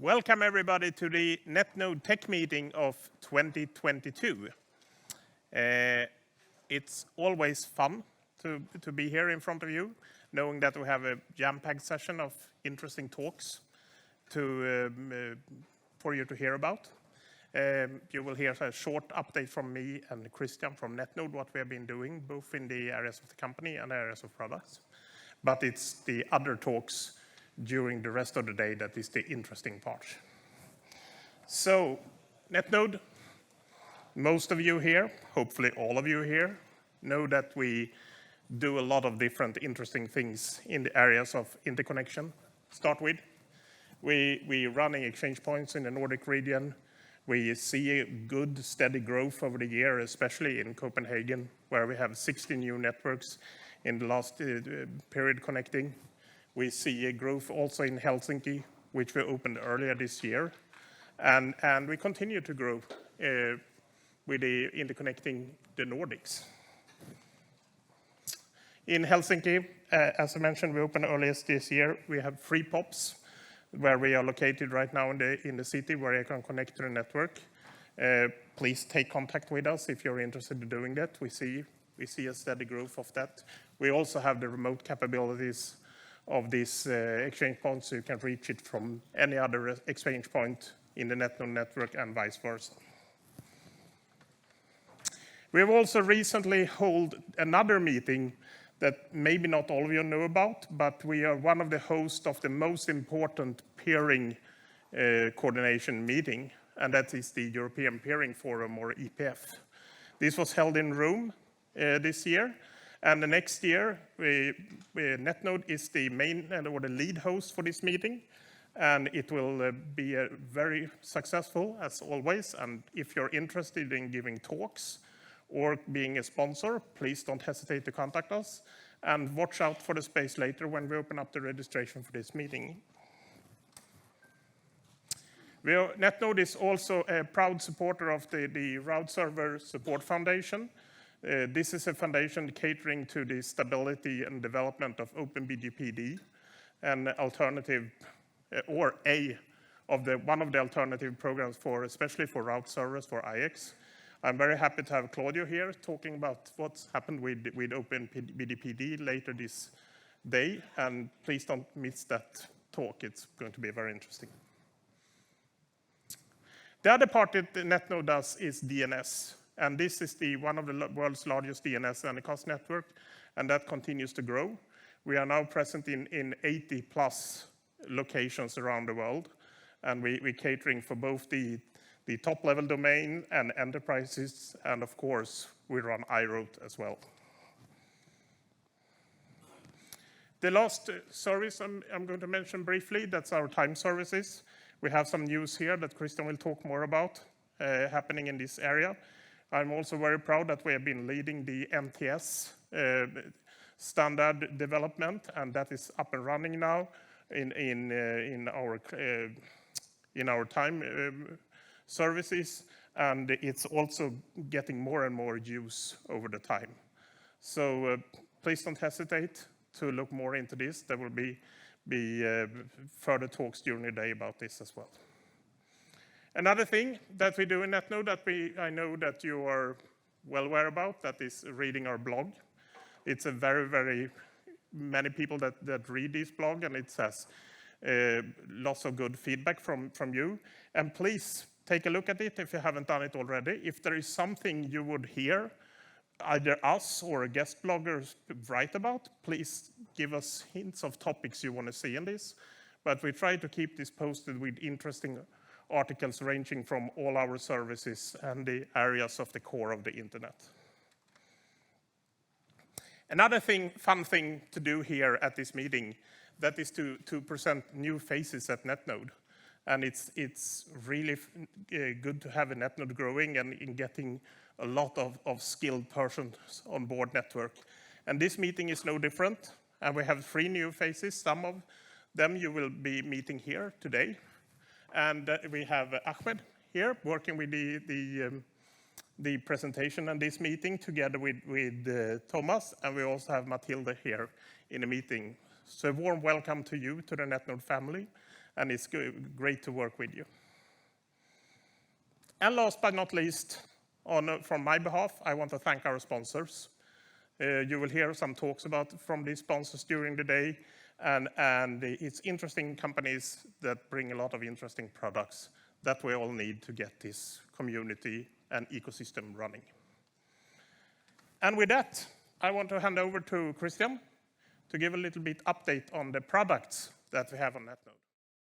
Welcome everybody to the Netnod Tech Meeting of 2022. It's always fun to be here in front of you, knowing that we have a jam-packed session of interesting talks for you to hear about. You will hear a short update from me and Christian from Netnod, what we have been doing, both in the areas of the company and areas of products. But it's the other talks during the rest of the day that is the interesting part. So, Netnod, most of you here, hopefully all of you here, know that we do a lot of different interesting things in the areas of interconnection. Start with, we're running exchange points in the Nordic region. We see a good, steady growth over the year, especially in Copenhagen, where we have 60 new networks in the last period connecting. We see a growth also in Helsinki, which we opened earlier this year. And we continue to grow with the interconnecting the Nordics. In Helsinki, as I mentioned, we opened earliest this year. We have 3 POPs where we are located right now in the city where you can connect to the network. Please take contact with us if you're interested in doing that. We see a steady growth of that. We also have the remote capabilities of this exchange point, so you can reach it from any other exchange point in the Netnod network and vice versa. We have also recently held another meeting that maybe not all of you know about, but we are one of the hosts of the most important peering coordination meeting, and that is the European Peering Forum, or EPF. This was held in Rome this year. And the next year, Netnod is the main or the lead host for this meeting. And it will be very successful, as always. And if you're interested in giving talks or being a sponsor, please don't hesitate to contact us. And watch out for the space later when we open up the registration for this meeting. Netnod is also a proud supporter of the Route Server Support Foundation. This is a foundation catering to the stability and development of OpenBGPD, an alternative, or one of the alternative programs especially for route servers for IX. I'm very happy to have Claudio here talking about what's happened with OpenBGPD later this day, and please don't miss that talk. It's going to be very interesting. The other part that Netnod does is DNS. And this is one of the world's largest DNS Anycast network, and that continues to grow. We are now present in 80 plus locations around the world, and we're catering for both the top level domain and enterprises, and of course, we run iRoute as well. The last service I'm going to mention briefly, that's our time services. We have some news here that Christian will talk more about happening in this area. I'm also very proud that we have been leading the MTS standard development, and that is up and running now in our time services, and it's also getting more and more use over the time. So please don't hesitate to look more into this. There will be further talks during the day about this as well. Another thing that we do in Netnod that I know that you are well aware about, that is reading our blog. It's a very, very many people that read this blog, and it has lots of good feedback from you. And please take a look at it if you haven't done it already. If there is something you would hear either us or guest bloggers write about, please give us hints of topics you want to see in this. But we try to keep this posted with interesting articles ranging from all our services and the areas of the core of the internet. Another fun thing to do here at this meeting, that is to present new faces at Netnod. And it's really good to have a Netnod growing and in getting a lot of skilled persons on board network. And this meeting is no different. And we have 3 new faces. Some of them you will be meeting here today. And we have Ahmed here working with the presentation and this meeting together with Thomas, and we also have Matilda here in the meeting. So a warm welcome to you, to the Netnod family, and it's great to work with you. And last but not least, from my behalf, I want to thank our sponsors. You will hear some talks from these sponsors during the day, and it's interesting companies that bring a lot of interesting products that we all need to get this community and ecosystem running. And with that, I want to hand over to Christian to give a little bit update on the products that we have on Netnod.